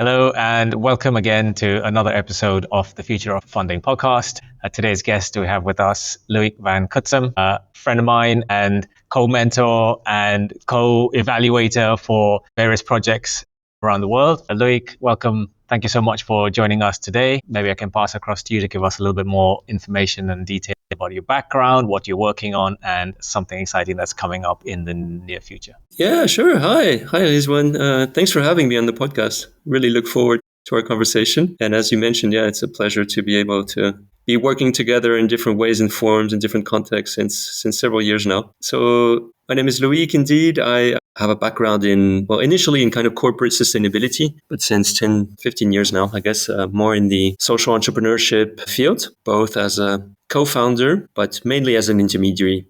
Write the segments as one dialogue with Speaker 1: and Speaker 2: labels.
Speaker 1: Hello, and welcome again to another episode of the Future of Funding podcast. Today's guest we have with us, Loic van Cutsem, a friend of mine and co-mentor and co-evaluator for various projects around the world. Loic, welcome. Thank you so much for joining us today. Maybe I can pass across to you to give us a little bit more information and detail about your background, what you're working on, and something exciting that's coming up in the near future.
Speaker 2: Yeah, sure. Hi, Rizwan. Thanks for having me on the podcast. Really look forward to our conversation. And as you mentioned, yeah, it's a pleasure to be able to be working together in different ways and forms in different contexts since several years now. So my name is Loic. Indeed, I have a background initially in kind of corporate sustainability, but since 10, 15 years now, I guess, more in the social entrepreneurship field, both as a co-founder, but mainly as an intermediary,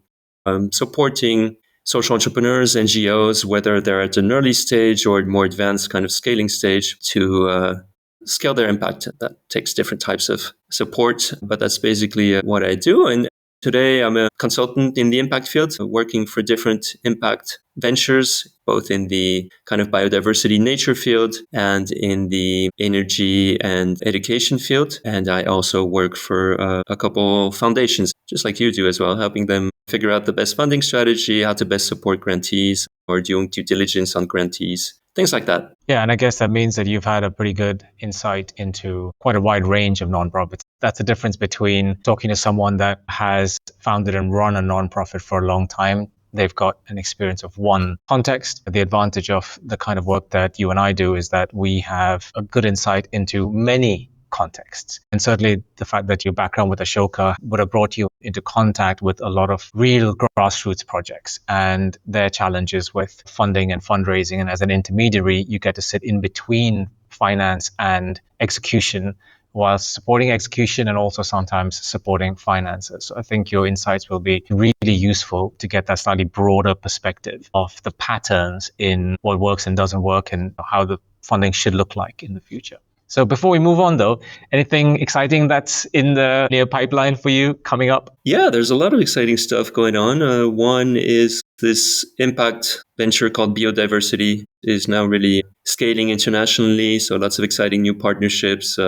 Speaker 2: supporting social entrepreneurs, NGOs, whether they're at an early stage or more advanced kind of scaling stage, to scale their impact. That takes different types of support, but that's basically what I do. And today I'm a consultant in the impact field, working for different impact ventures, both in the kind of biodiversity nature field and in the energy and education field. And I also work for a couple foundations, just like you do as well, helping them figure out the best funding strategy, how to best support grantees, or doing due diligence on grantees, things like that.
Speaker 1: Yeah, and I guess that means that you've had a pretty good insight into quite a wide range of nonprofits. That's the difference between talking to someone that has founded and run a nonprofit for a long time. They've got an experience of one context. The advantage of the kind of work that you and I do is that we have a good insight into many contexts. And certainly the fact that your background with Ashoka would have brought you into contact with a lot of real grassroots projects and their challenges with funding and fundraising. And as an intermediary, you get to sit in between finance and execution, while supporting execution and also sometimes supporting finances. So I think your insights will be really useful to get that slightly broader perspective of the patterns in what works and doesn't work and how the funding should look like in the future. So before we move on, though, anything exciting that's in the near pipeline for you coming up?
Speaker 2: Yeah, there's a lot of exciting stuff going on. One is this impact venture called biodiversity is now really scaling internationally. So lots of exciting new partnerships.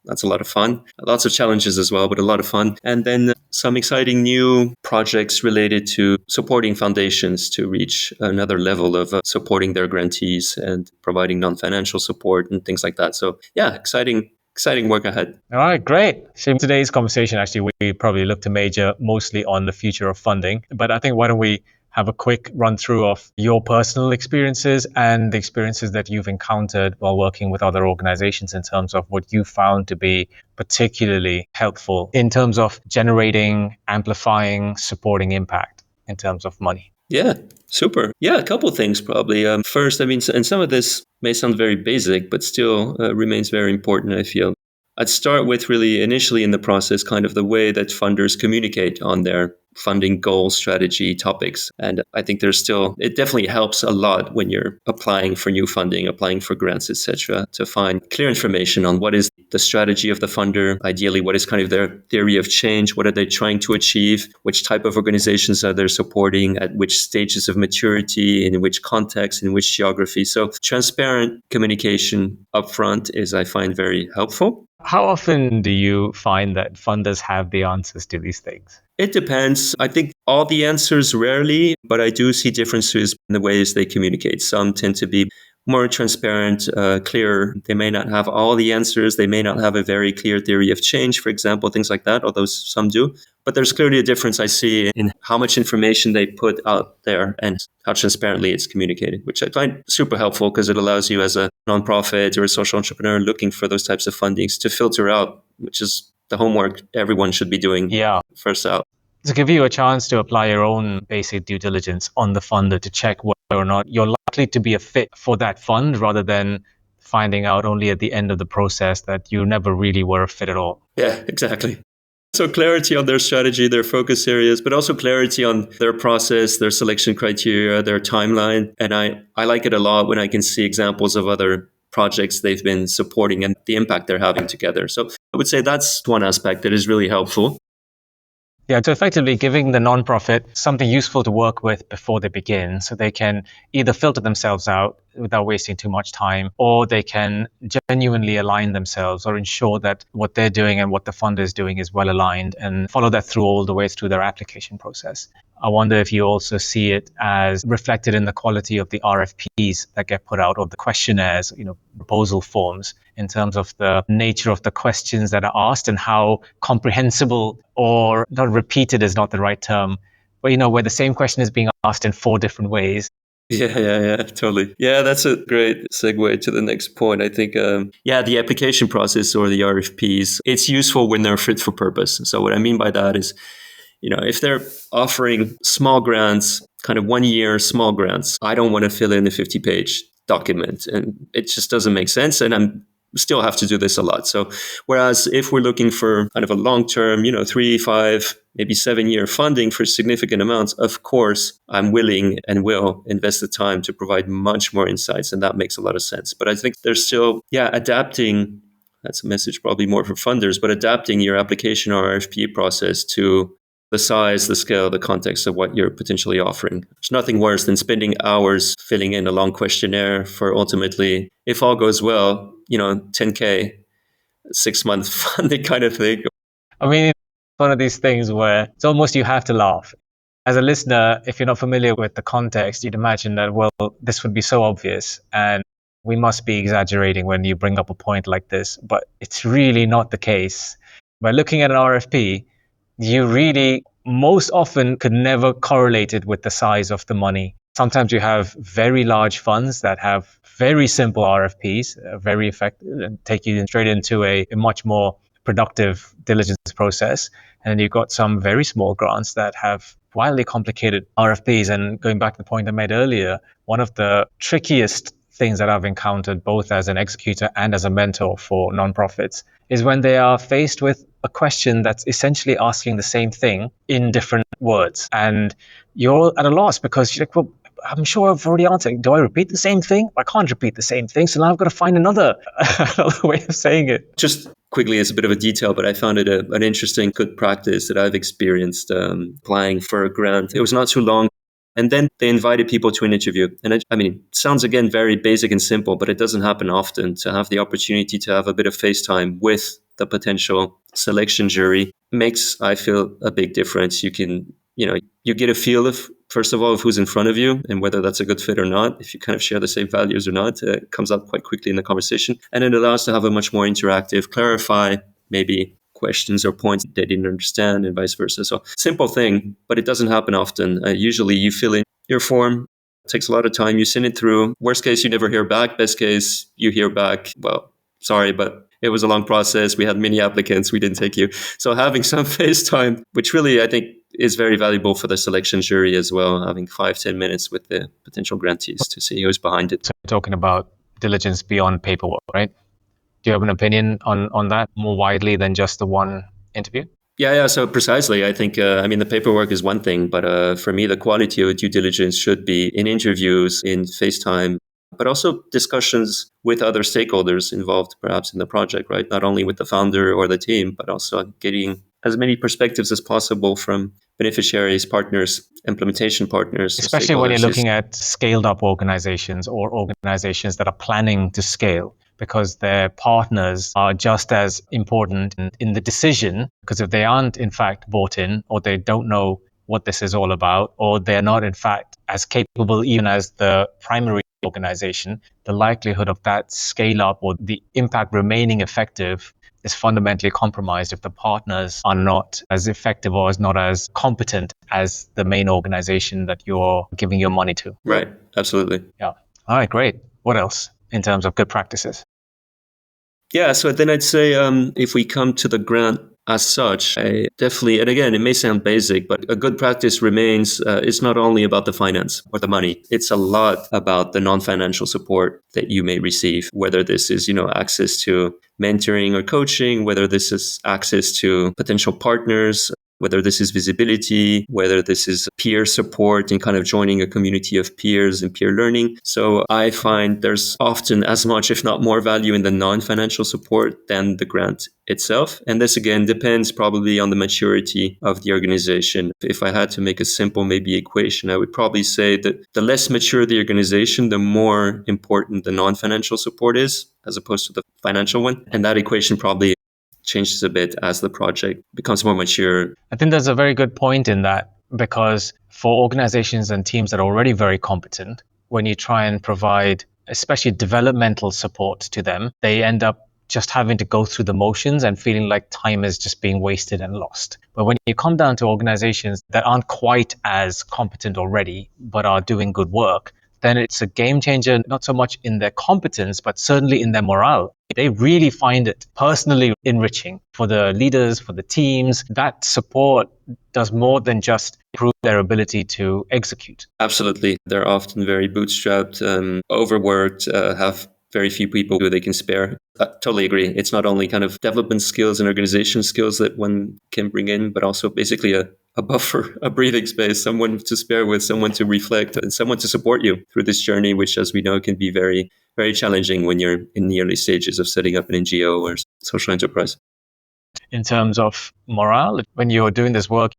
Speaker 2: That's a lot of fun. Lots of challenges as well, but a lot of fun. And then some exciting new projects related to supporting foundations to reach another level of supporting their grantees and providing non-financial support and things like that. So yeah, exciting work ahead.
Speaker 1: All right, great. So today's conversation, actually, we probably look to major mostly on the future of funding. But I think why don't we have a quick run through of your personal experiences and the experiences that you've encountered while working with other organizations in terms of what you found to be particularly helpful in terms of generating, amplifying, supporting impact in terms of money.
Speaker 2: Yeah, super. Yeah, a couple of things probably. First, and some of this may sound very basic, but still remains very important, I feel. I'd start with really initially in the process, kind of the way that funders communicate on their funding goals, strategy, topics. And I think it definitely helps a lot when you're applying for new funding, applying for grants, etc., to find clear information on what is the strategy of the funder, ideally, what is kind of their theory of change, what are they trying to achieve, which type of organizations are they supporting, at which stages of maturity, in which context, in which geography. So transparent communication upfront is, I find, very helpful.
Speaker 1: How often do you find that funders have the answers to these things?
Speaker 2: It depends. I think all the answers rarely, but I do see differences in the ways they communicate. Some tend to be more transparent, clear. They may not have all the answers. They may not have a very clear theory of change, for example, things like that, although some do. But there's clearly a difference I see in how much information they put out there and how transparently it's communicated, which I find super helpful because it allows you as a nonprofit or a social entrepreneur looking for those types of fundings to filter out, which is the homework everyone should be doing first out.
Speaker 1: To give you a chance to apply your own basic due diligence on the funder to check whether or not you're likely to be a fit for that fund rather than finding out only at the end of the process that you never really were a fit at all.
Speaker 2: Yeah, exactly. So clarity on their strategy, their focus areas, but also clarity on their process, their selection criteria, their timeline. And I like it a lot when I can see examples of other projects they've been supporting and the impact they're having together. So I would say that's one aspect that is really helpful.
Speaker 1: Yeah, so effectively giving the nonprofit something useful to work with before they begin so they can either filter themselves out without wasting too much time, or they can genuinely align themselves or ensure that what they're doing and what the funder is doing is well aligned and follow that through all the way through their application process. I wonder if you also see it as reflected in the quality of the RFPs that get put out, or the questionnaires, proposal forms, in terms of the nature of the questions that are asked and how comprehensible, or not repeated is not the right term, but where the same question is being asked in 4 different ways.
Speaker 2: Yeah, totally. Yeah, that's a great segue to the next point. I think, the application process or the RFPs, it's useful when they're fit for purpose. So what I mean by that is, if they're offering small grants, kind of 1 year small grants, I don't want to fill in a 50-page document, and it just doesn't make sense. And I'm still have to do this a lot. So whereas if we're looking for kind of a long-term, 3, 5, maybe 7-year funding for significant amounts, of course, I'm willing and will invest the time to provide much more insights. And that makes a lot of sense. But I think there's still, adapting, that's a message probably more for funders, but adapting your application or RFP process to the size, the scale, the context of what you're potentially offering. There's nothing worse than spending hours filling in a long questionnaire for ultimately, if all goes well, 10K, 6-month funding kind of thing.
Speaker 1: I mean, it's one of these things where it's almost you have to laugh. As a listener, if you're not familiar with the context, you'd imagine that, well, this would be so obvious and we must be exaggerating when you bring up a point like this, but it's really not the case. By looking at an RFP, you really most often could never correlate it with the size of the money. Sometimes you have very large funds that have very simple RFPs, very effective, and take you straight into a much more productive diligence process. And then you've got some very small grants that have wildly complicated RFPs. And going back to the point I made earlier, one of the trickiest things that I've encountered, both as an executor and as a mentor for nonprofits, is when they are faced with a question that's essentially asking the same thing in different words. And you're at a loss because you're like, well, I'm sure I've already answered. Do I repeat the same thing? I can't repeat the same thing. So now I've got to find another way of saying it.
Speaker 2: Just quickly, it's a bit of a detail, but I found it an interesting good practice that I've experienced applying for a grant. It was not too long. And then they invited people to an interview. And it sounds again very basic and simple, but it doesn't happen often to have the opportunity to have a bit of FaceTime with the potential selection jury makes, I feel, a big difference. You can, you get a feel of, first of all, of who's in front of you and whether that's a good fit or not. If you kind of share the same values or not, it comes up quite quickly in the conversation. And it allows to have a much more interactive, clarify maybe questions or points they didn't understand and vice versa. So simple thing, but it doesn't happen often. Usually you fill in your form. It takes a lot of time. You send it through. Worst case, you never hear back. Best case, you hear back. Well, sorry, but it was a long process. We had many applicants. We didn't take you. So having some FaceTime, which really I think is very valuable for the selection jury as well, having 5-10 minutes with the potential grantees to see who's behind it.
Speaker 1: So we're talking about diligence beyond paperwork, right? Do you have an opinion on that more widely than just the one interview?
Speaker 2: Yeah. So precisely, I think, the paperwork is one thing, but for me, the quality of due diligence should be in interviews, in FaceTime, but also discussions with other stakeholders involved perhaps in the project, right? Not only with the founder or the team, but also getting as many perspectives as possible from beneficiaries, partners, implementation partners.
Speaker 1: Especially when you're looking at scaled up organizations or organizations that are planning to scale, because their partners are just as important in the decision, because if they aren't in fact bought in, or they don't know what this is all about, or they're not in fact as capable even as the primary organization, the likelihood of that scale up or the impact remaining effective is fundamentally compromised if the partners are not as effective or is not as competent as the main organization that you're giving your money to.
Speaker 2: Right. Absolutely.
Speaker 1: Yeah. All right, great. What else in terms of good practices?
Speaker 2: Yeah. So then I'd say if we come to the grant as such, I definitely, and again, it may sound basic, but a good practice remains, it's not only about the finance or the money. It's a lot about the non-financial support that you may receive, whether this is, access to mentoring or coaching, whether this is access to potential partners, whether this is visibility, whether this is peer support and kind of joining a community of peers and peer learning. So I find there's often as much, if not more value in the non-financial support than the grant itself. And this again depends probably on the maturity of the organization. If I had to make a simple maybe equation, I would probably say that the less mature the organization, the more important the non-financial support is as opposed to the financial one. And that equation probably changes a bit as the project becomes more mature.
Speaker 1: I think there's a very good point in that, because for organizations and teams that are already very competent, when you try and provide especially developmental support to them, they end up just having to go through the motions and feeling like time is just being wasted and lost. But when you come down to organizations that aren't quite as competent already, but are doing good work, then it's a game changer, not so much in their competence, but certainly in their morale. They really find it personally enriching for the leaders, for the teams. That support does more than just improve their ability to execute.
Speaker 2: Absolutely. They're often very bootstrapped, overworked, have very few people who they can spare. I totally agree. It's not only kind of development skills and organization skills that one can bring in, but also basically a buffer, a breathing space, someone to spare with, someone to reflect, and someone to support you through this journey, which, as we know, can be very, very challenging when you're in the early stages of setting up an NGO or social enterprise.
Speaker 1: In terms of morale, when you're doing this work,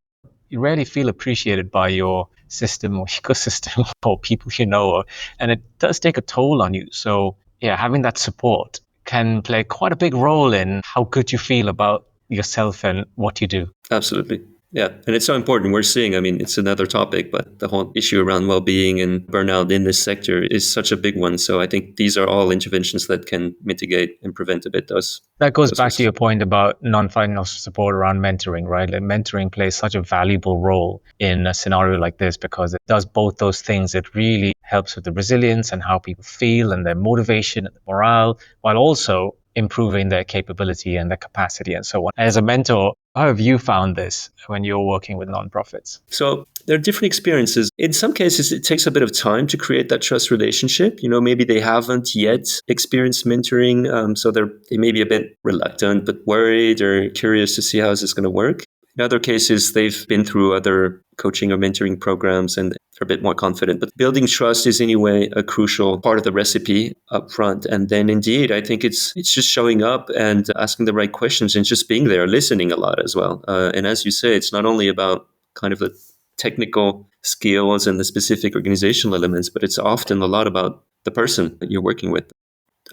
Speaker 1: you rarely feel appreciated by your system or ecosystem or people you know, and it does take a toll on you. So yeah, having that support can play quite a big role in how good you feel about yourself and what you do.
Speaker 2: Absolutely. Yeah. And it's so important. We're seeing, I mean, it's another topic, but the whole issue around well-being and burnout in this sector is such a big one. So I think these are all interventions that can mitigate and prevent a bit those.
Speaker 1: That goes back to your point about non-financial support around mentoring, right? Like mentoring plays such a valuable role in a scenario like this because it does both those things. It really helps with the resilience and how people feel and their motivation and morale, while also improving their capability and their capacity and so on. As a mentor, how have you found this when you're working with nonprofits?
Speaker 2: So there are different experiences. In some cases, it takes a bit of time to create that trust relationship. You know, maybe they haven't yet experienced mentoring, so they may be a bit reluctant, but worried or curious to see how is this going to work. In other cases, they've been through other coaching or mentoring programs and they're a bit more confident. But building trust is anyway a crucial part of the recipe up front. And then indeed, I think it's just showing up and asking the right questions and just being there, listening a lot as well. And as you say, it's not only about kind of the technical skills and the specific organizational elements, but it's often a lot about the person that you're working with.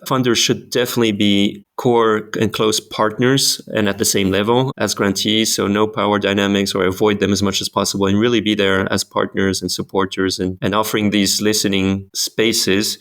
Speaker 2: Funders should definitely be core and close partners and at the same level as grantees. So no power dynamics or avoid them as much as possible and really be there as partners and supporters and offering these listening spaces.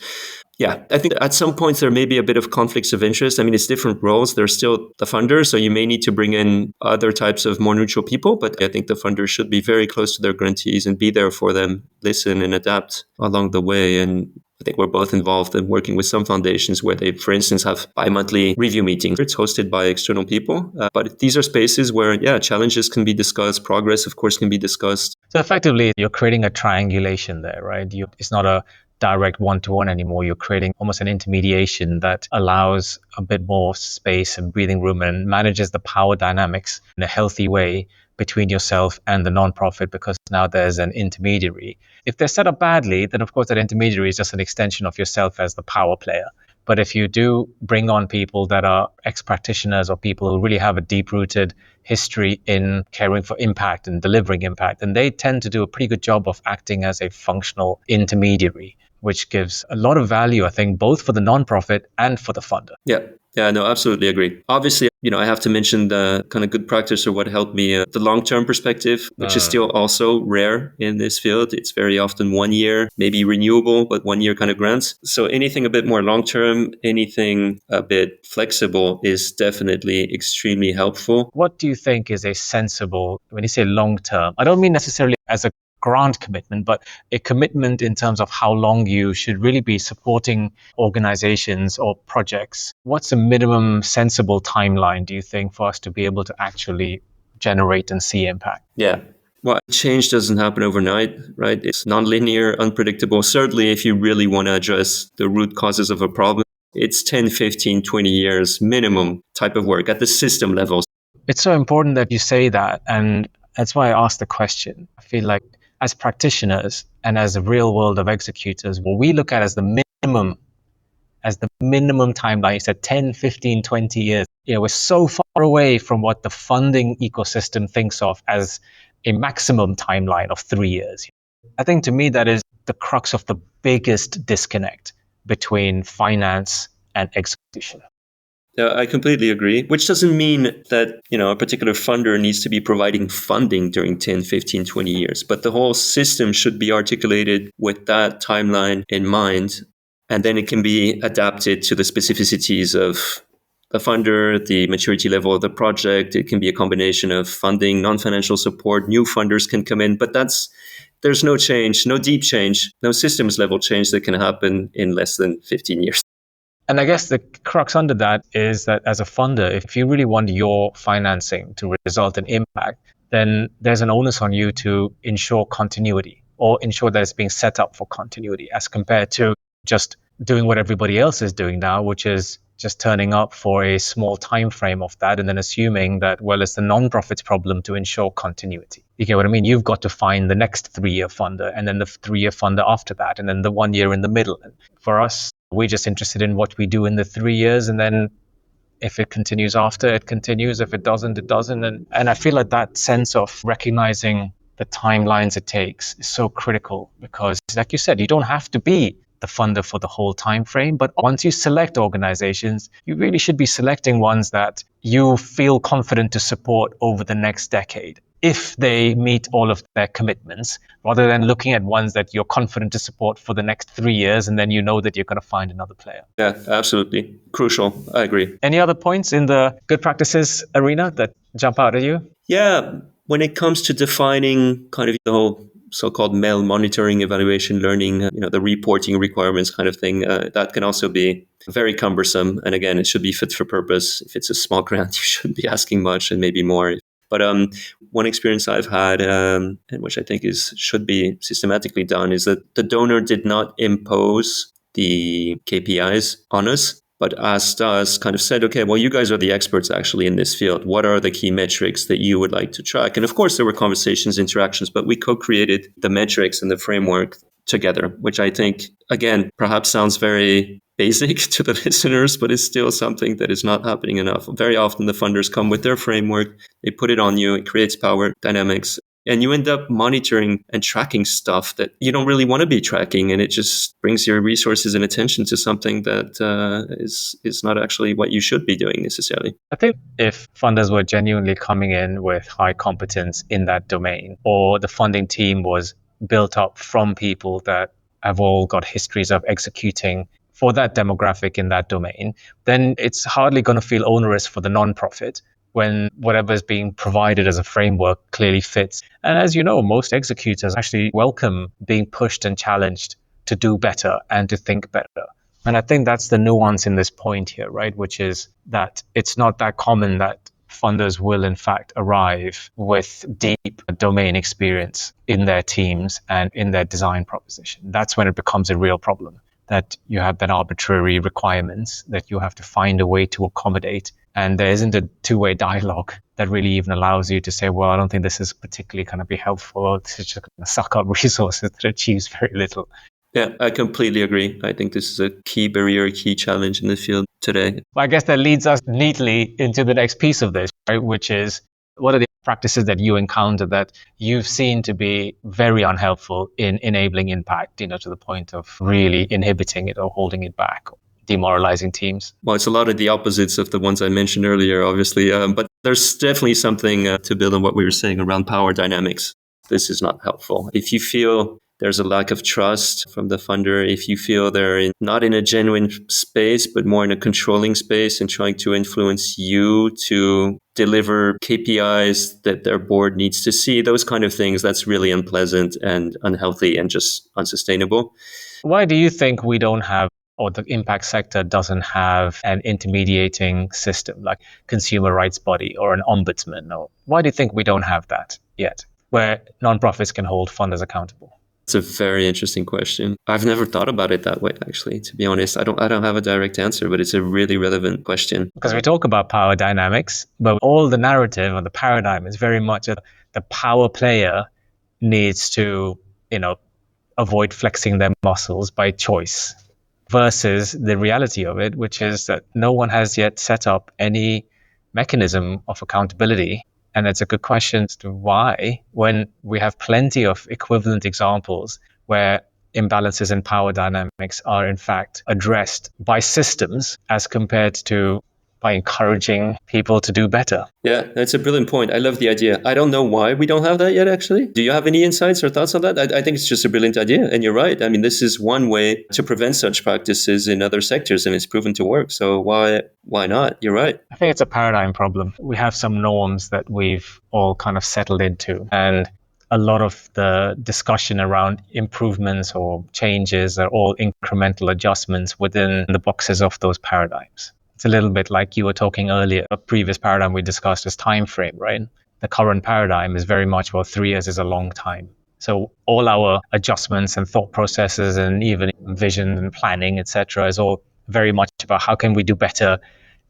Speaker 2: Yeah, I think at some points there may be a bit of conflicts of interest. I mean, it's different roles. They're still the funder, so you may need to bring in other types of more neutral people. But I think the funders should be very close to their grantees and be there for them, listen and adapt along the way. And I think we're both involved in working with some foundations where they, for instance, have bi-monthly review meetings. It's hosted by external people. But these are spaces where, challenges can be discussed. Progress, of course, can be discussed.
Speaker 1: So effectively, you're creating a triangulation there, right? It's not a direct one-to-one anymore. You're creating almost an intermediation that allows a bit more space and breathing room and manages the power dynamics in a healthy way between yourself and the nonprofit, because now there's an intermediary. If they're set up badly, then of course that intermediary is just an extension of yourself as the power player. But if you do bring on people that are ex-practitioners or people who really have a deep-rooted history in caring for impact and delivering impact, then they tend to do a pretty good job of acting as a functional intermediary, which gives a lot of value, I think, both for the nonprofit and for the funder.
Speaker 2: Yeah, no, absolutely agree. Obviously, I have to mention the kind of good practice or what helped me, the long-term perspective, which is still also rare in this field. It's very often 1 year, maybe renewable, but 1 year kind of grants. So anything a bit more long-term, anything a bit flexible is definitely extremely helpful.
Speaker 1: What do you think is a sensible, when you say long-term, I don't mean necessarily as a grant commitment, but a commitment in terms of how long you should really be supporting organizations or projects. What's a minimum sensible timeline, do you think, for us to be able to actually generate and see impact?
Speaker 2: Yeah. Well, change doesn't happen overnight, right? It's non-linear, unpredictable. Certainly, if you really want to address the root causes of a problem, it's 10, 15, 20 years minimum type of work at the system levels.
Speaker 1: It's so important that you say that. And That's why I asked the question. I feel like as practitioners and as a real world of executors, what we look at as the minimum timeline, you said 10, 15, 20 years. We're so far away from what the funding ecosystem thinks of as a maximum timeline of 3 years. I think to me, that is the crux of the biggest disconnect between finance and execution.
Speaker 2: Yeah, I completely agree, which doesn't mean that, a particular funder needs to be providing funding during 10, 15, 20 years, but the whole system should be articulated with that timeline in mind. And then it can be adapted to the specificities of the funder, the maturity level of the project. It can be a combination of funding, non-financial support, new funders can come in, but there's no change, no deep change, no systems level change that can happen in less than 15 years.
Speaker 1: And I guess the crux under that is that as a funder, if you really want your financing to result in impact, then there's an onus on you to ensure continuity or ensure that it's being set up for continuity as compared to just doing what everybody else is doing now, which is just turning up for a small time frame of that and then assuming that, well, it's the non-profit's problem to ensure continuity. You get what I mean? You've got to find the next 3-year funder and then the 3-year funder after that and then the 1 year in the middle. And for us, we're just interested in what we do in the 3 years, and then if it continues after, it continues. If it doesn't, it doesn't. And I feel like that sense of recognizing the timelines it takes is so critical because, like you said, you don't have to be the funder for the whole time frame. But once you select organizations, you really should be selecting ones that you feel confident to support over the next decade if they meet all of their commitments, rather than looking at ones that you're confident to support for the next 3 years and then you know that you're going to find another player.
Speaker 2: Yeah, absolutely. Crucial. I agree.
Speaker 1: Any other points in the good practices arena that jump out at you?
Speaker 2: Yeah, when it comes to defining kind of the whole so-called MEL, monitoring, evaluation, learning, the reporting requirements kind of thing, that can also be very cumbersome. And again, it should be fit for purpose. If it's a small grant, you shouldn't be asking much and maybe more. But one experience I've had, and which I think should be systematically done, is that the donor did not impose the KPIs on us, but asked us, kind of said, okay, well, you guys are the experts actually in this field. What are the key metrics that you would like to track? And of course, there were conversations, interactions, but we co-created the metrics and the framework together, which I think, again, perhaps sounds very basic to the listeners, but it's still something that is not happening enough. Very often the funders come with their framework, they put it on you, it creates power dynamics, and you end up monitoring and tracking stuff that you don't really want to be tracking, and it just brings your resources and attention to something that is not actually what you should be doing necessarily.
Speaker 1: I think if funders were genuinely coming in with high competence in that domain, or the funding team was built up from people that have all got histories of executing for that demographic in that domain, then it's hardly going to feel onerous for the nonprofit when whatever is being provided as a framework clearly fits. And as you know, most executors actually welcome being pushed and challenged to do better and to think better. And I think that's the nuance in this point here, right? Which is that it's not that common that funders will in fact arrive with deep domain experience in their teams and in their design proposition. That's when it becomes a real problem, that you have that arbitrary requirements that you have to find a way to accommodate. And there isn't a two-way dialogue that really even allows you to say, well, I don't think this is particularly going to be helpful. This is just going to suck up resources that achieves very little.
Speaker 2: Yeah, I completely agree. I think this is a key barrier, a key challenge in the field today.
Speaker 1: Well, I guess that leads us neatly into the next piece of this, right? Which is, what are the practices that you encounter that you've seen to be very unhelpful in enabling impact, to the point of really inhibiting it or holding it back, demoralizing teams?
Speaker 2: Well, it's a lot of the opposites of the ones I mentioned earlier, obviously. But there's definitely something to build on what we were saying around power dynamics. This is not helpful. If you feel there's a lack of trust from the funder, if you feel they're not in a genuine space, but more in a controlling space and trying to influence you to deliver KPIs that their board needs to see, those kind of things, that's really unpleasant and unhealthy and just unsustainable.
Speaker 1: Why do you think we don't have, or the impact sector doesn't have, an intermediating system like consumer rights body or an ombudsman? Or why do you think we don't have that yet, where nonprofits can hold funders accountable?
Speaker 2: It's a very interesting question. I've never thought about it that way, actually, to be honest. I don't have a direct answer, but it's a really relevant question.
Speaker 1: Because we talk about power dynamics, but all the narrative or the paradigm is very much the power player needs to, avoid flexing their muscles by choice, versus the reality of it, which is that no one has yet set up any mechanism of accountability. And it's a good question as to why, when we have plenty of equivalent examples where imbalances in power dynamics are in fact addressed by systems as compared to by encouraging people to do better.
Speaker 2: Yeah, that's a brilliant point. I love the idea. I don't know why we don't have that yet, actually. Do you have any insights or thoughts on that? I think it's just a brilliant idea. And you're right. I mean, this is one way to prevent such practices in other sectors, and it's proven to work. So why not? You're right.
Speaker 1: I think it's a paradigm problem. We have some norms that we've all kind of settled into. And a lot of the discussion around improvements or changes are all incremental adjustments within the boxes of those paradigms. It's a little bit like you were talking earlier, a previous paradigm we discussed is time frame, right? The current paradigm is very much, well, 3 years is a long time. So all our adjustments and thought processes and even vision and planning, etc., is all very much about how can we do better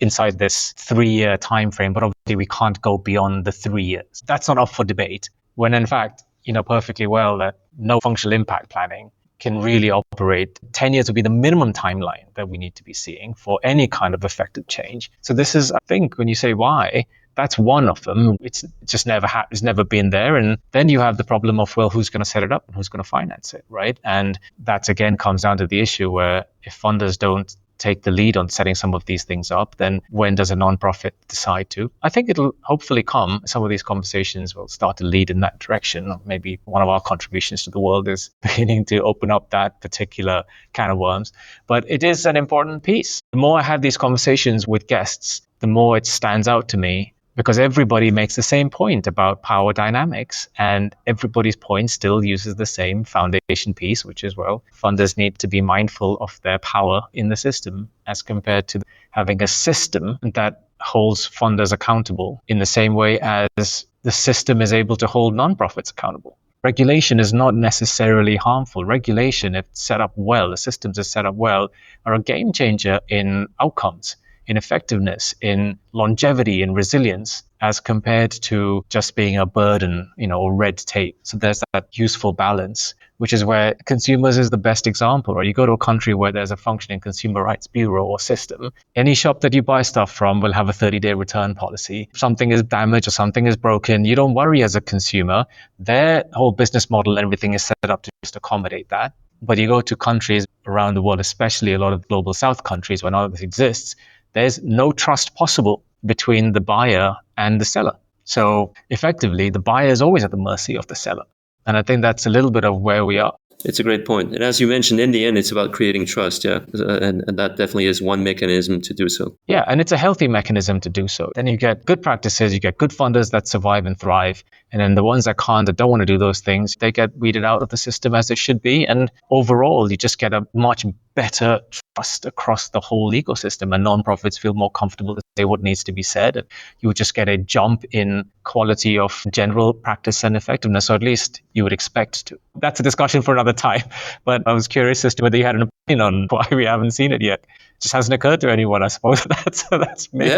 Speaker 1: inside this 3-year time frame. But obviously we can't go beyond the 3 years. That's not up for debate. When in fact, you know perfectly well that no functional impact planning can really operate. 10 years would be the minimum timeline that we need to be seeing for any kind of effective change. So this is, I think, when you say why, that's one of them. It's just it's never been there. And then you have the problem of, well, who's going to set it up and who's going to finance it, right? And that again comes down to the issue where if funders don't take the lead on setting some of these things up, then when does a nonprofit decide to? I think it'll hopefully come. Some of these conversations will start to lead in that direction. Maybe one of our contributions to the world is beginning to open up that particular can of worms. But it is an important piece. The more I have these conversations with guests, the more it stands out to me, because everybody makes the same point about power dynamics, and everybody's point still uses the same foundation piece, which is, well, funders need to be mindful of their power in the system as compared to having a system that holds funders accountable in the same way as the system is able to hold nonprofits accountable. Regulation is not necessarily harmful. Regulation, if set up well, the systems are set up well, are a game changer in outcomes, in effectiveness, in longevity, in resilience, as compared to just being a burden, or red tape. So there's that useful balance, which is where consumers is the best example. Right? You go to a country where there's a functioning consumer rights bureau or system. Any shop that you buy stuff from will have a 30-day return policy. If something is damaged or something is broken, you don't worry as a consumer. Their whole business model and everything is set up to just accommodate that. But you go to countries around the world, especially a lot of global south countries where none of this exists, there's no trust possible between the buyer and the seller. So effectively, the buyer is always at the mercy of the seller. And I think that's a little bit of where we are.
Speaker 2: It's a great point. And as you mentioned, in the end, it's about creating trust. Yeah. And that definitely is one mechanism to do so.
Speaker 1: Yeah. And it's a healthy mechanism to do so. Then you get good practices, you get good funders that survive and thrive. And then the ones that can't, that don't want to do those things, they get weeded out of the system as they should be. And overall, you just get a much better trust across the whole ecosystem, and nonprofits feel more comfortable to say what needs to be said. And you would just get a jump in quality of general practice and effectiveness, or at least you would expect to. That's a discussion for another time. But I was curious as to whether you had an opinion on why we haven't seen it yet. It just hasn't occurred to anyone, I suppose. That's maybe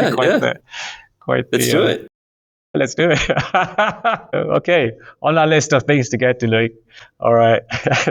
Speaker 2: Let's do it.
Speaker 1: Let's do it. Okay, on our list of things to get to, Loic. All right,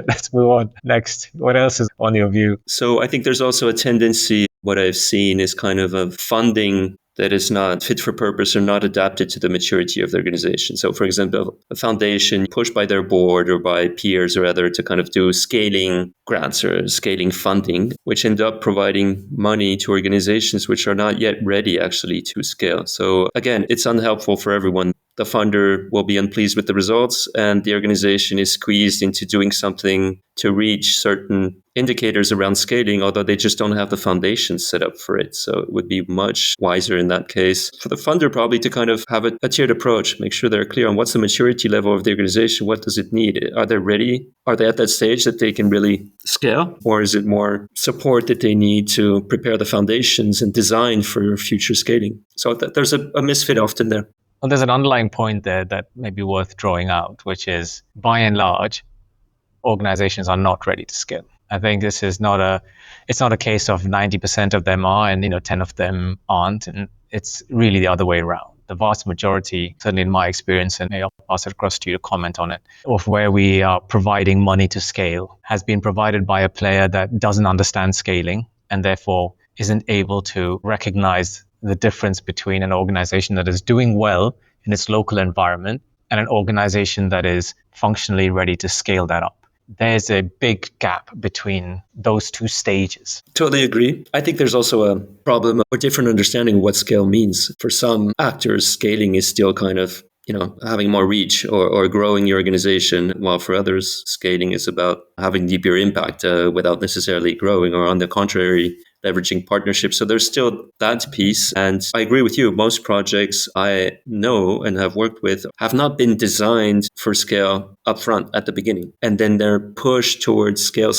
Speaker 1: let's move on. Next, what else is on your view?
Speaker 2: So I think there's also a tendency, what I've seen is kind of a funding that is not fit for purpose or not adapted to the maturity of the organization. So, for example, a foundation pushed by their board or by peers or other to kind of do scaling grants or scaling funding, which end up providing money to organizations which are not yet ready actually to scale. So again, it's unhelpful for everyone. The funder will be unpleased with the results, and the organization is squeezed into doing something to reach certain indicators around scaling, although they just don't have the foundation set up for it. So it would be much wiser in that case for the funder probably to kind of have a tiered approach, make sure they're clear on what's the maturity level of the organization, what does it need? Are they ready? Are they at that stage that they can really scale? Or is it more support that they need to prepare the foundations and design for future scaling? So there's a misfit often there.
Speaker 1: Well, there's an underlying point there that may be worth drawing out, which is, by and large, organizations are not ready to scale. I think this is not a case of 90% of them are and 10 of them aren't, and it's really the other way around. the vast majority, certainly in my experience, and I'll pass it across to you to comment on it, of where we are providing money to scale has been provided by a player that doesn't understand scaling and therefore isn't able to recognize the difference between an organization that is doing well in its local environment and an organization that is functionally ready to scale that up. There's a big gap between those two stages.
Speaker 2: Totally agree. I think there's also a problem or different understanding of what scale means. For some actors, scaling is still kind of, having more reach or growing your organization, while for others, scaling is about having deeper impact without necessarily growing, or on the contrary, leveraging partnerships. So there's still that piece. And I agree with you. Most projects I know and have worked with have not been designed for scale upfront at the beginning. And then they're pushed towards scale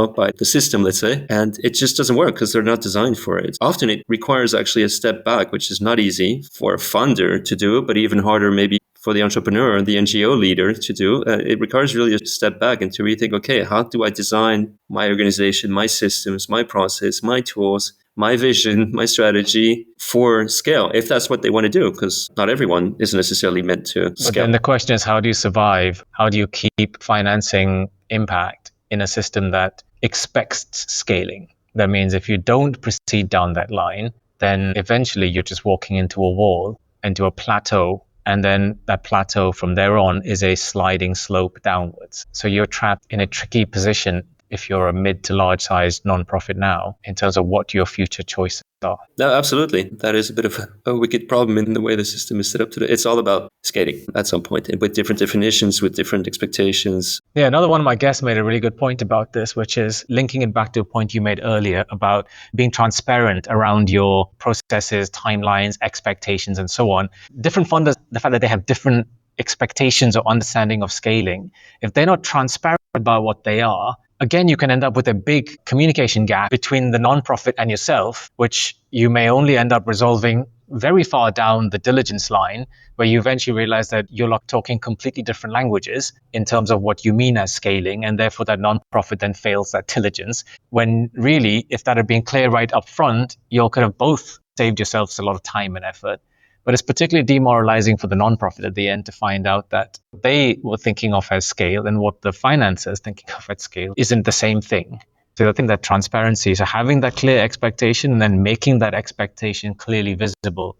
Speaker 2: by the system, let's say. And it just doesn't work because they're not designed for it. Often it requires actually a step back, which is not easy for a funder to do, but even harder maybe for the entrepreneur, the NGO leader to do. It requires really a step back and to rethink, okay, how do I design my organization, my systems, my process, my tools, my vision, my strategy for scale, if that's what they want to do, because not everyone is necessarily meant to scale.
Speaker 1: But then the question is, how do you survive? How do you keep financing impact in a system that expects scaling? That means if you don't proceed down that line, then eventually you're just walking into a wall, into a plateau. And then that plateau from there on is a sliding slope downwards. So you're trapped in a tricky position if you're a mid to large sized nonprofit now in terms of what your future choices are.
Speaker 2: No, absolutely. That is a bit of a wicked problem in the way the system is set up today. It's all about scaling at some point with different definitions, with different expectations.
Speaker 1: Yeah, another one of my guests made a really good point about this, which is linking it back to a point you made earlier about being transparent around your processes, timelines, expectations, and so on. Different funders, the fact that they have different expectations or understanding of scaling, if they're not transparent about what they are, again, you can end up with a big communication gap between the nonprofit and yourself, which you may only end up resolving very far down the diligence line, where you eventually realize that you're talking completely different languages in terms of what you mean as scaling, and therefore that nonprofit then fails that diligence. When really, if that had been clear right up front, you could have both saved yourselves a lot of time and effort. But it's particularly demoralizing for the nonprofit at the end to find out that they were thinking of as scale and what the financiers thinking of as scale isn't the same thing. So I think that transparency, so having that clear expectation and then making that expectation clearly visible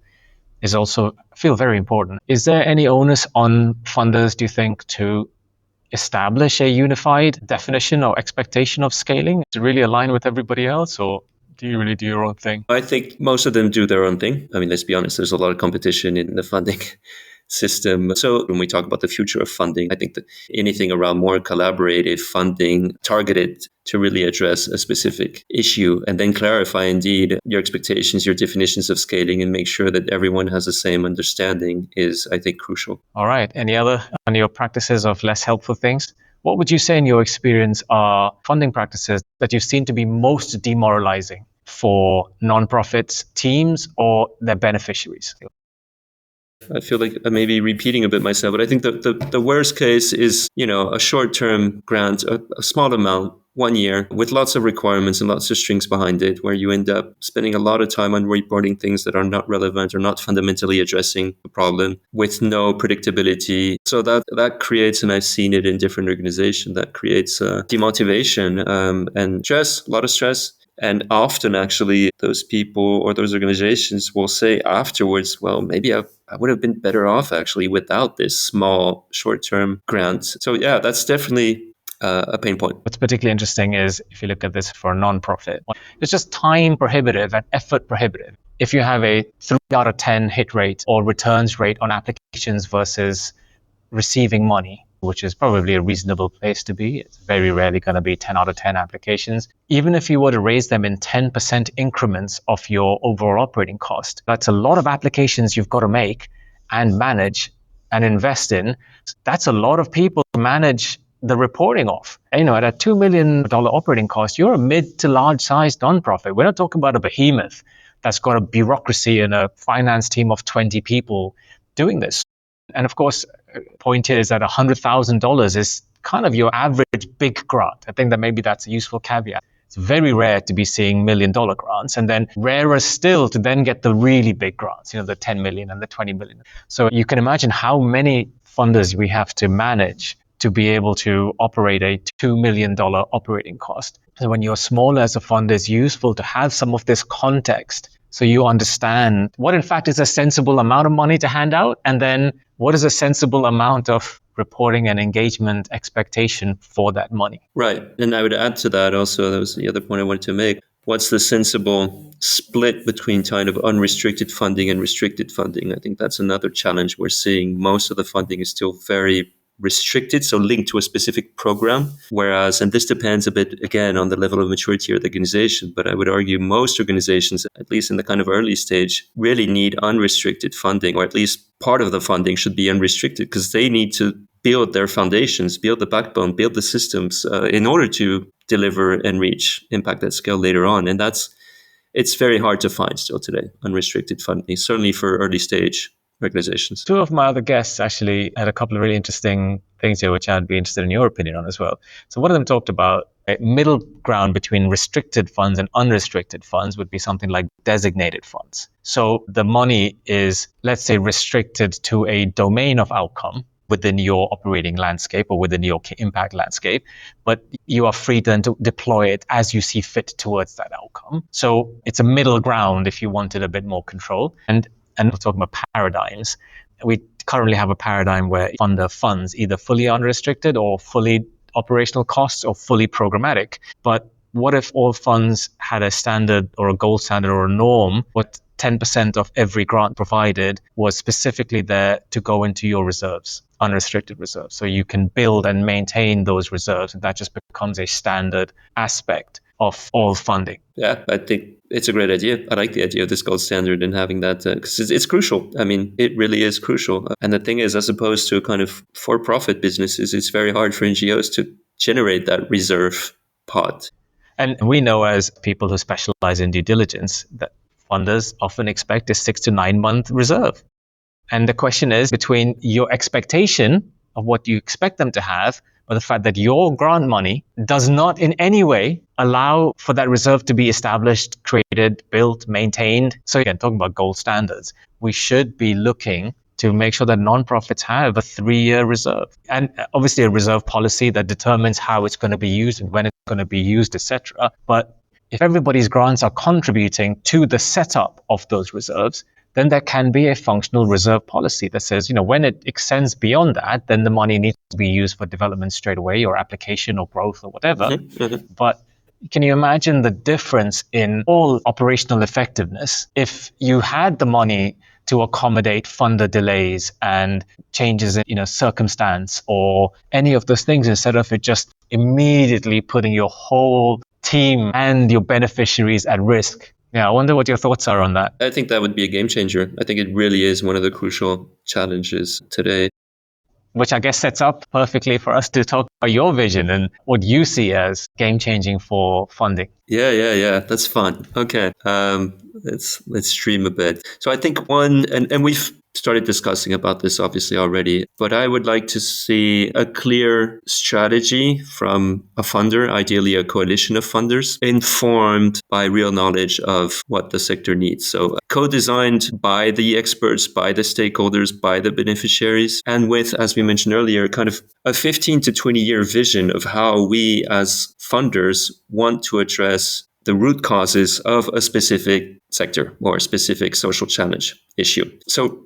Speaker 1: is also, I feel, very important. Is there any onus on funders, do you think, to establish a unified definition or expectation of scaling to really align with everybody else, or do you really do your own thing?
Speaker 2: I think most of them do their own thing. I mean, let's be honest, there's a lot of competition in the funding system. So when we talk about the future of funding, I think that anything around more collaborative funding targeted to really address a specific issue and then clarify indeed your expectations, your definitions of scaling, and make sure that everyone has the same understanding is, I think, crucial.
Speaker 1: All right. Any other on your practices of less helpful things? What would you say in your experience are funding practices that you've seen to be most demoralizing for nonprofits, teams, or their beneficiaries?
Speaker 2: I feel like I may be repeating a bit myself, but I think the worst case is, a short-term grant, a small amount, 1 year, with lots of requirements and lots of strings behind it, where you end up spending a lot of time on reporting things that are not relevant or not fundamentally addressing the problem with no predictability. So that creates, and I've seen it in different organizations, that creates demotivation and stress, a lot of stress. And often, actually, those people or those organizations will say afterwards, well, maybe I would have been better off, actually, without this small short-term grant. So, yeah, that's definitely a pain point.
Speaker 1: What's particularly interesting is if you look at this for a nonprofit, it's just time prohibitive and effort prohibitive. If you have a 3 out of 10 hit rate or returns rate on applications versus receiving money, which is probably a reasonable place to be. It's very rarely going to be 10 out of 10 applications. Even if you were to raise them in 10% increments of your overall operating cost, that's a lot of applications you've got to make and manage and invest in. That's a lot of people to manage the reporting of. At a $2 million operating cost, you're a mid to large sized nonprofit. We're not talking about a behemoth that's got a bureaucracy and a finance team of 20 people doing this. And of course, point here is that $100,000 is kind of your average big grant. I think that maybe that's a useful caveat. It's very rare to be seeing $1 million grants, and then rarer still to then get the really big grants, the 10 million and the 20 million. So you can imagine how many funders we have to manage to be able to operate a $2 million operating cost. So when you're smaller as a fund, it's useful to have some of this context so you understand what in fact is a sensible amount of money to hand out, and then what is a sensible amount of reporting and engagement expectation for that money.
Speaker 2: Right. And I would add to that also, that was the other point I wanted to make. What's the sensible split between kind of unrestricted funding and restricted funding? I think that's another challenge we're seeing. Most of the funding is still very restricted, so linked to a specific program. Whereas, and this depends a bit, again, on the level of maturity of the organization, but I would argue most organizations, at least in the kind of early stage, really need unrestricted funding, or at least part of the funding should be unrestricted, because they need to build their foundations, build the backbone, build the systems in order to deliver and reach impact at scale later on. And it's very hard to find still today, unrestricted funding, certainly for early stage organizations.
Speaker 1: Two of my other guests actually had a couple of really interesting things here, which I'd be interested in your opinion on as well. So one of them talked about a middle ground between restricted funds and unrestricted funds would be something like designated funds. So the money is, let's say, restricted to a domain of outcome within your operating landscape or within your impact landscape, but you are free then to deploy it as you see fit towards that outcome. So it's a middle ground if you wanted a bit more control. And we're talking about paradigms. We currently have a paradigm where funder funds either fully unrestricted or fully operational costs or fully programmatic. But what if all funds had a standard or a gold standard or a norm, what 10% of every grant provided was specifically there to go into your reserves, unrestricted reserves. So you can build and maintain those reserves, and that just becomes a standard aspect of all funding.
Speaker 2: Yeah, I think it's a great idea. I like the idea of this gold standard and having that, because it's crucial. I mean, it really is crucial. And the thing is, as opposed to kind of for-profit businesses, it's very hard for NGOs to generate that reserve pot.
Speaker 1: And we know, as people who specialize in due diligence, that funders often expect a 6 to 9 month reserve. And the question is between your expectation of what you expect them to have, but the fact that your grant money does not in any way allow for that reserve to be established, created, built, maintained. So again, talking about gold standards, we should be looking to make sure that nonprofits have a 3-year reserve, and obviously a reserve policy that determines how it's going to be used and when it's going to be used, etc. But if everybody's grants are contributing to the setup of those reserves, then there can be a functional reserve policy that says, when it extends beyond that, then the money needs to be used for development straight away, or application or growth or whatever. Mm-hmm. But can you imagine the difference in all operational effectiveness if you had the money to accommodate funder delays and changes in circumstance or any of those things, instead of it just immediately putting your whole team and your beneficiaries at risk? Yeah, I wonder what your thoughts are on that.
Speaker 2: I think that would be a game changer. I think it really is one of the crucial challenges today.
Speaker 1: Which I guess sets up perfectly for us to talk about your vision and what you see as game changing for funding.
Speaker 2: Yeah. That's fun. Okay. Let's stream a bit. So I think one, and we've started discussing about this obviously already, but I would like to see a clear strategy from a funder, ideally a coalition of funders, informed by real knowledge of what the sector needs. So co-designed by the experts, by the stakeholders, by the beneficiaries, and with, as we mentioned earlier, kind of a 15 to 20 year vision of how we as funders want to address the root causes of a specific sector or a specific social challenge issue. So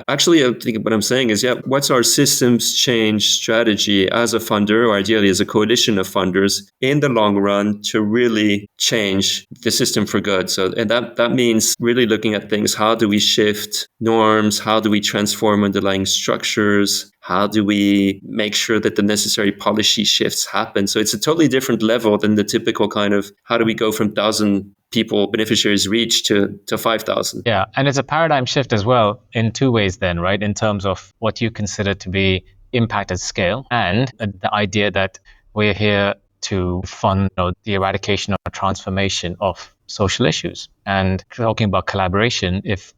Speaker 2: actually, I think what I'm saying is, what's our systems change strategy as a funder, or ideally as a coalition of funders, in the long run to really change the system for good? So, and that means really looking at things. How do we shift norms? How do we transform underlying structures? How do we make sure that the necessary policy shifts happen? So it's a totally different level than the typical kind of, how do we go from 1,000 people, beneficiaries reach to 5,000.
Speaker 1: Yeah, and it's a paradigm shift as well in two ways then, right? In terms of what you consider to be impact at scale, and the idea that we're here to fund the eradication or transformation of social issues. And talking about collaboration, if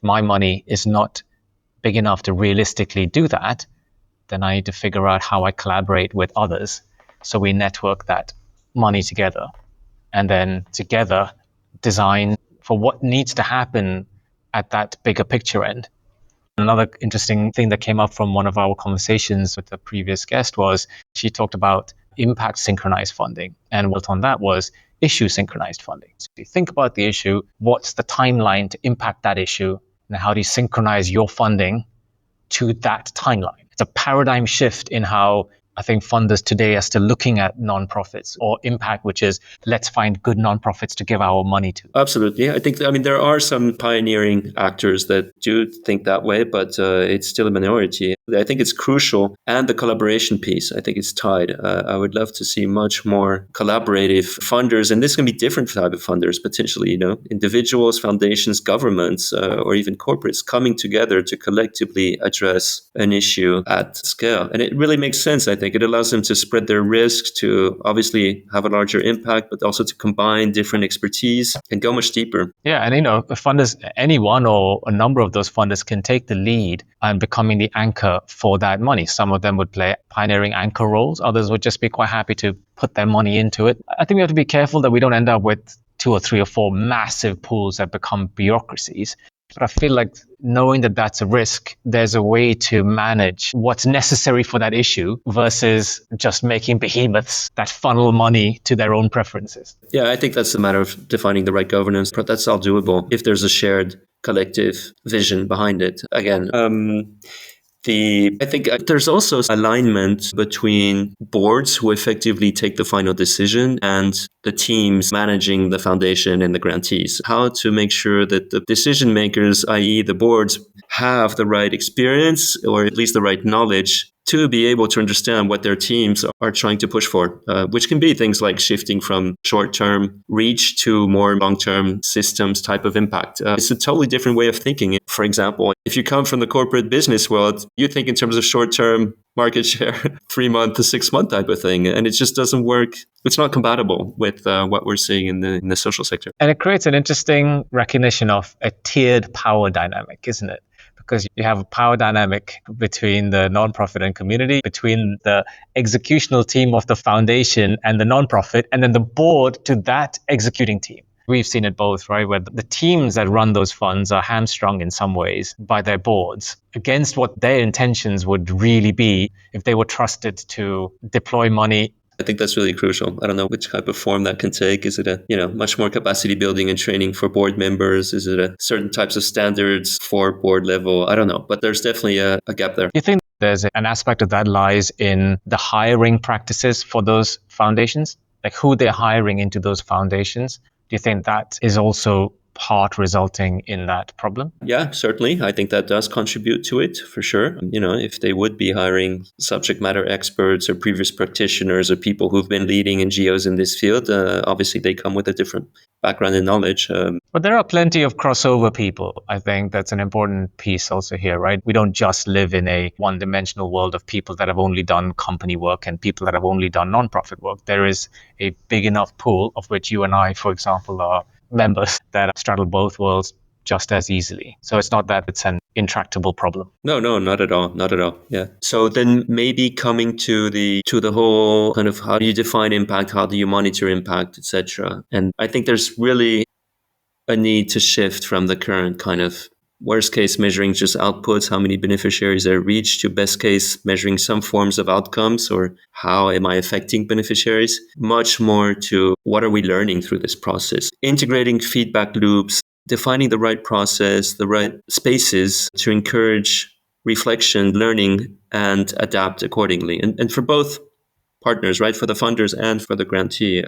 Speaker 1: my money is not big enough to realistically do that, then I need to figure out how I collaborate with others so we network that money together. and then together design for what needs to happen at that bigger picture end. Another interesting thing that came up from one of our conversations with the previous guest was she talked about impact synchronized funding. And what on that was issue synchronized funding. So if you think about the issue, what's the timeline to impact that issue? And how do you synchronize your funding to that timeline? It's a paradigm shift in how I think funders today are still looking at nonprofits or impact, which is let's find good nonprofits to give our money to.
Speaker 2: Absolutely. I think, there are some pioneering actors that do think that way, but it's still a minority. I think it's crucial. And the collaboration piece, I think it's tied. I would love to see much more collaborative funders. And this can be different type of funders, potentially, individuals, foundations, governments, or even corporates coming together to collectively address an issue at scale. And it really makes sense, I think. It allows them to spread their risk, to obviously have a larger impact, but also to combine different expertise and go much deeper.
Speaker 1: Yeah, and funders, anyone or a number of those funders can take the lead and becoming the anchor for that money. Some of them would play pioneering anchor roles. Others would just be quite happy to put their money into it. I think we have to be careful that we don't end up with 2 or 3 or 4 massive pools that become bureaucracies. But I feel like knowing that that's a risk, there's a way to manage what's necessary for that issue versus just making behemoths that funnel money to their own preferences.
Speaker 2: Yeah, I think that's a matter of defining the right governance. But that's all doable if there's a shared collective vision behind it. Again, I think there's also alignment between boards who effectively take the final decision and the teams managing the foundation and the grantees. How to make sure that the decision makers, i.e. the boards, have the right experience or at least the right knowledge to be able to understand what their teams are trying to push for, which can be things like shifting from short-term reach to more long-term systems type of impact. It's a totally different way of thinking. For example, if you come from the corporate business world, you think in terms of short-term market share, 3-month to 6-month type of thing. And it just doesn't work. It's not compatible with what we're seeing in the social sector.
Speaker 1: And it creates an interesting recognition of a tiered power dynamic, isn't it? Because you have a power dynamic between the nonprofit and community, between the executional team of the foundation and the nonprofit, and then the board to that executing team. We've seen it both, right? Where the teams that run those funds are hamstrung in some ways by their boards against what their intentions would really be if they were trusted to deploy money.
Speaker 2: I think that's really crucial. I don't know which type of form that can take. Is it a, much more capacity building and training for board members? Is it a certain types of standards for board level? I don't know, but there's definitely a gap there.
Speaker 1: You think there's an aspect of that lies in the hiring practices for those foundations, like who they're hiring into those foundations? Do you think that is also part resulting in that problem?
Speaker 2: Yeah, certainly. I think that does contribute to it for sure. If they would be hiring subject matter experts or previous practitioners or people who've been leading NGOs in this field, obviously they come with a different background and knowledge.
Speaker 1: But there are plenty of crossover people. I think that's an important piece also here, right? We don't just live in a one-dimensional world of people that have only done company work and people that have only done nonprofit work. There is a big enough pool of which you and I, for example, are members that straddle both worlds just as easily. So it's not that it's an intractable problem.
Speaker 2: No, not at all. Not at all. Yeah. So then maybe coming to the whole kind of how do you define impact? How do you monitor impact, etc. And I think there's really a need to shift from the current kind of worst case measuring just outputs, how many beneficiaries are reached, to best case measuring some forms of outcomes or how am I affecting beneficiaries, much more to what are we learning through this process, integrating feedback loops, defining the right process, the right spaces to encourage reflection, learning, and adapt accordingly. And for both partners, right, for the funders and for the grantee,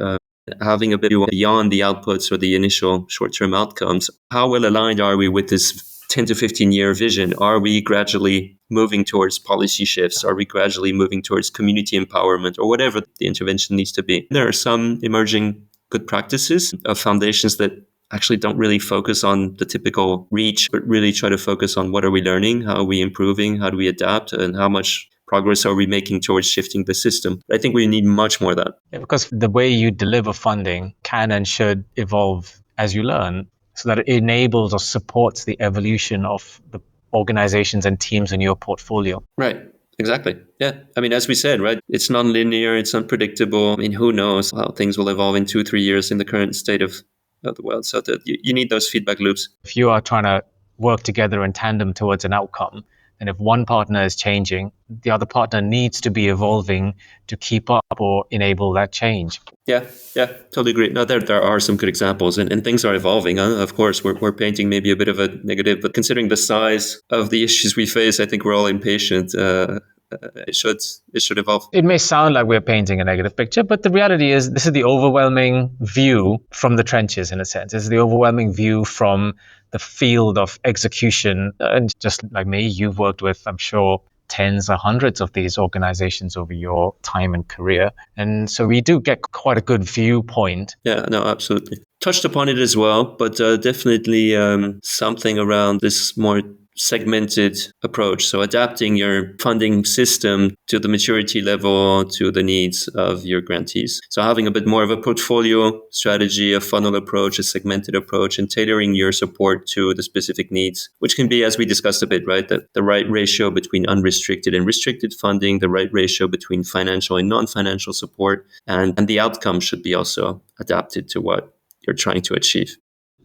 Speaker 2: having a bit beyond the outputs or the initial short-term outcomes, how well aligned are we with this 10 to 15-year vision? Are we gradually moving towards policy shifts? Are we gradually moving towards community empowerment or whatever the intervention needs to be? There are some emerging good practices of foundations that actually don't really focus on the typical reach, but really try to focus on what are we learning, how are we improving, how do we adapt, and how much progress are we making towards shifting the system. I think we need much more of that.
Speaker 1: Yeah, because the way you deliver funding can and should evolve as you learn, so that it enables or supports the evolution of the organizations and teams in your portfolio.
Speaker 2: Right. Exactly. Yeah. I mean, as we said, right, it's non-linear, it's unpredictable. I mean, who knows how things will evolve in 2, 3 years in the current state of the world. So that you need those feedback loops.
Speaker 1: If you are trying to work together in tandem towards an outcome, and if one partner is changing, the other partner needs to be evolving to keep up or enable that change.
Speaker 2: Yeah, yeah, totally agree. No, there are some good examples, and things are evolving. Of course, we're painting maybe a bit of a negative, but considering the size of the issues we face, I think we're all impatient. It should evolve.
Speaker 1: It may sound like we're painting a negative picture, but the reality is this is the overwhelming view from the trenches, in a sense. This is the overwhelming view from the field of execution. And just like me, you've worked with, I'm sure, tens or hundreds of these organizations over your time and career. And so we do get quite a good viewpoint.
Speaker 2: Yeah, no, absolutely. Touched upon it as well, but definitely something around this more segmented approach. So adapting your funding system to the maturity level, to the needs of your grantees. So having a bit more of a portfolio strategy, a funnel approach, a segmented approach, and tailoring your support to the specific needs, which can be, as we discussed a bit, right, the right ratio between unrestricted and restricted funding, the right ratio between financial and non-financial support, and the outcome should be also adapted to what you're trying to achieve.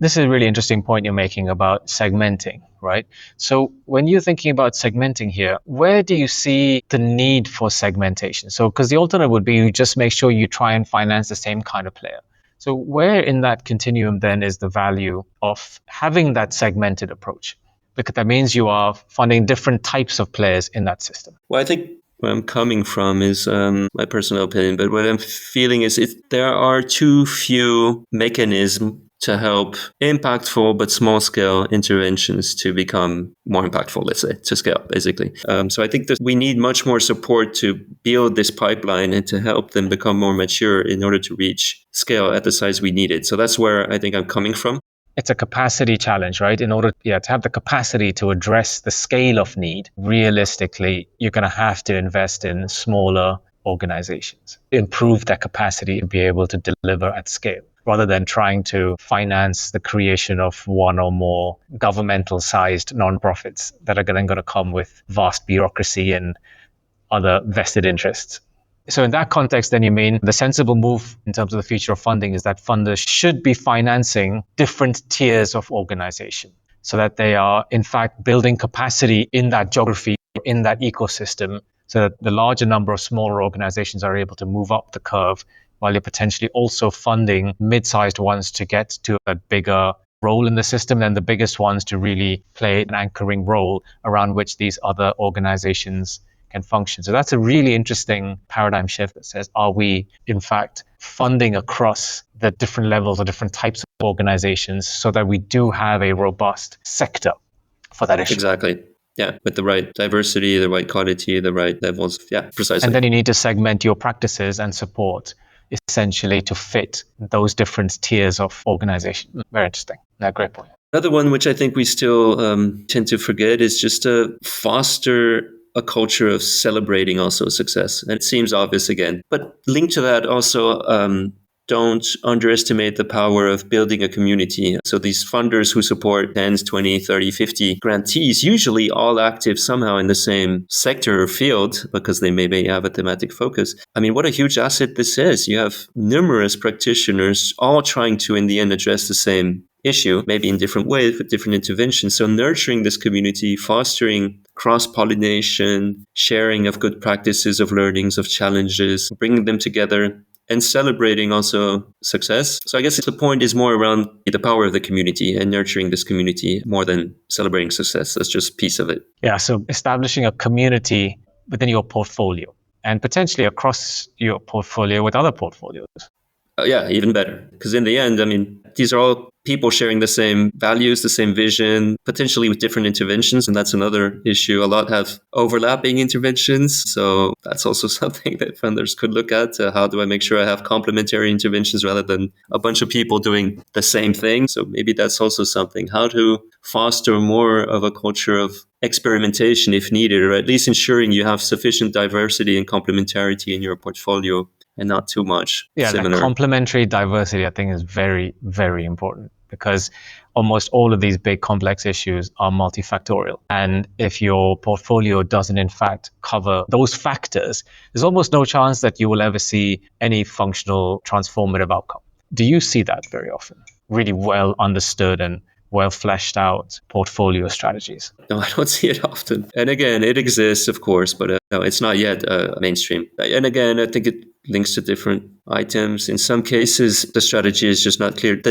Speaker 1: This is a really interesting point you're making about segmenting, right? So when you're thinking about segmenting here, where do you see the need for segmentation? So, because the alternate would be you just make sure you try and finance the same kind of player. So where in that continuum then is the value of having that segmented approach? Because that means you are funding different types of players in that system.
Speaker 2: Well, I think where I'm coming from is my personal opinion, but what I'm feeling is there are too few mechanisms to help impactful but small scale interventions to become more impactful, let's say, to scale, basically. So I think that we need much more support to build this pipeline and to help them become more mature in order to reach scale at the size we need it. So that's where I think I'm coming from.
Speaker 1: It's a capacity challenge, right? In order to have the capacity to address the scale of need, realistically, you're going to have to invest in smaller organizations, improve their capacity to be able to deliver at scale, rather than trying to finance the creation of one or more governmental-sized nonprofits that are then going to come with vast bureaucracy and other vested interests. So in that context, then you mean the sensible move in terms of the future of funding is that funders should be financing different tiers of organization so that they are, in fact, building capacity in that geography, in that ecosystem, so that the larger number of smaller organizations are able to move up the curve while you're potentially also funding mid-sized ones to get to a bigger role in the system and the biggest ones to really play an anchoring role around which these other organizations can function. So that's a really interesting paradigm shift that says, are we in fact funding across the different levels or different types of organizations so that we do have a robust sector for that issue?
Speaker 2: Exactly. Yeah, with the right diversity, the right quality, the right levels. Yeah, precisely.
Speaker 1: And then you need to segment your practices and support essentially to fit those different tiers of organization. Very interesting. Yeah, great point.
Speaker 2: Another one which I think we still tend to forget is just to foster a culture of celebrating also success. And it seems obvious again, but linked to that also, don't underestimate the power of building a community. So these funders who support 10, 20, 30, 50 grantees, usually all active somehow in the same sector or field because they maybe have a thematic focus. I mean, what a huge asset this is. You have numerous practitioners all trying to, in the end, address the same issue, maybe in different ways, with different interventions. So nurturing this community, fostering cross-pollination, sharing of good practices, of learnings, of challenges, bringing them together, and celebrating also success. So I guess the point is more around the power of the community and nurturing this community more than celebrating success. That's just a piece of it.
Speaker 1: Yeah, so establishing a community within your portfolio and potentially across your portfolio with other portfolios.
Speaker 2: Yeah, even better. Because in the end, I mean, these are all people sharing the same values, the same vision, potentially with different interventions. And that's another issue. A lot have overlapping interventions. So that's also something that funders could look at. How do I make sure I have complementary interventions rather than a bunch of people doing the same thing? So maybe that's also something. How to foster more of a culture of experimentation if needed, or at least ensuring you have sufficient diversity and complementarity in your portfolio and not too much
Speaker 1: Yeah,
Speaker 2: similar.
Speaker 1: that complementary diversity, I think, is very, very important because almost all of these big complex issues are multifactorial. And if your portfolio doesn't in fact cover those factors, there's almost no chance that you will ever see any functional transformative outcome. Do you see that very often? Really well understood and well fleshed out portfolio strategies?
Speaker 2: No, I don't see it often. And again, it exists, of course, but no, it's not yet mainstream. And again, I think it links to different items. In some cases, the strategy is just not clear.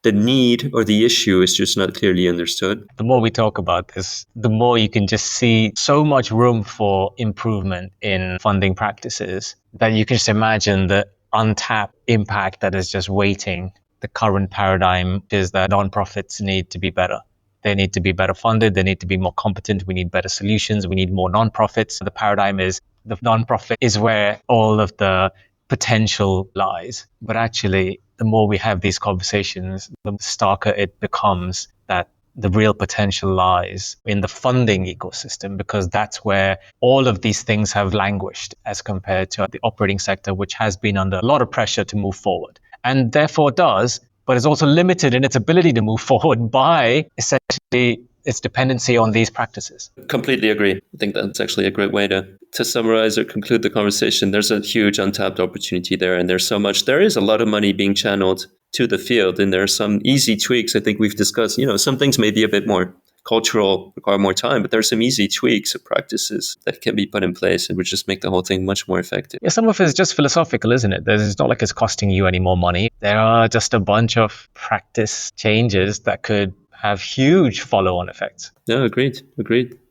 Speaker 2: The need or the issue is just not clearly understood.
Speaker 1: The more we talk about this, the more you can just see so much room for improvement in funding practices that you can just imagine the untapped impact that is just waiting. The current paradigm is that nonprofits need to be better. They need to be better funded. They need to be more competent. We need better solutions. We need more nonprofits. The paradigm is the nonprofit is where all of the potential lies. But actually, the more we have these conversations, the starker it becomes that the real potential lies in the funding ecosystem, because that's where all of these things have languished as compared to the operating sector, which has been under a lot of pressure to move forward. And therefore does, but is also limited in its ability to move forward by essentially its dependency on these practices.
Speaker 2: Completely agree. I think that's actually a great way to summarize or conclude the conversation. There's a huge untapped opportunity there, and there is a lot of money being channeled to the field, and there are some easy tweaks. I think we've discussed, some things may be a bit more cultural, require more time, but there's some easy tweaks of practices that can be put in place and would just make the whole thing much more effective.
Speaker 1: Yeah, some of it is just philosophical, isn't it? It's not like it's costing you any more money. There are just a bunch of practice changes that could have huge follow-on effects.
Speaker 2: No, agreed.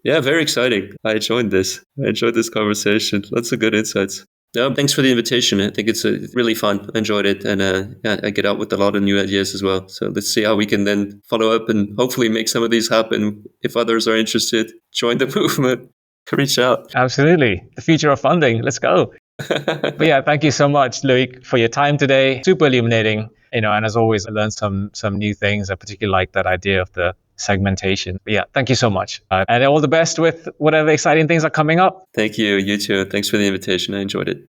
Speaker 2: Yeah, very exciting. I enjoyed this conversation. Lots of good insights. No, thanks for the invitation. I think it's really fun. I enjoyed it. And I get out with a lot of new ideas as well. So let's see how we can then follow up and hopefully make some of these happen. If others are interested, join the movement, reach out.
Speaker 1: Absolutely. The future of funding. Let's go. But yeah, thank you so much, Loic, for your time today. Super illuminating. And as always, I learned some new things. I particularly like that idea of the segmentation. But yeah, thank you so much. And all the best with whatever exciting things are coming up.
Speaker 2: Thank you. You too. Thanks for the invitation. I enjoyed it.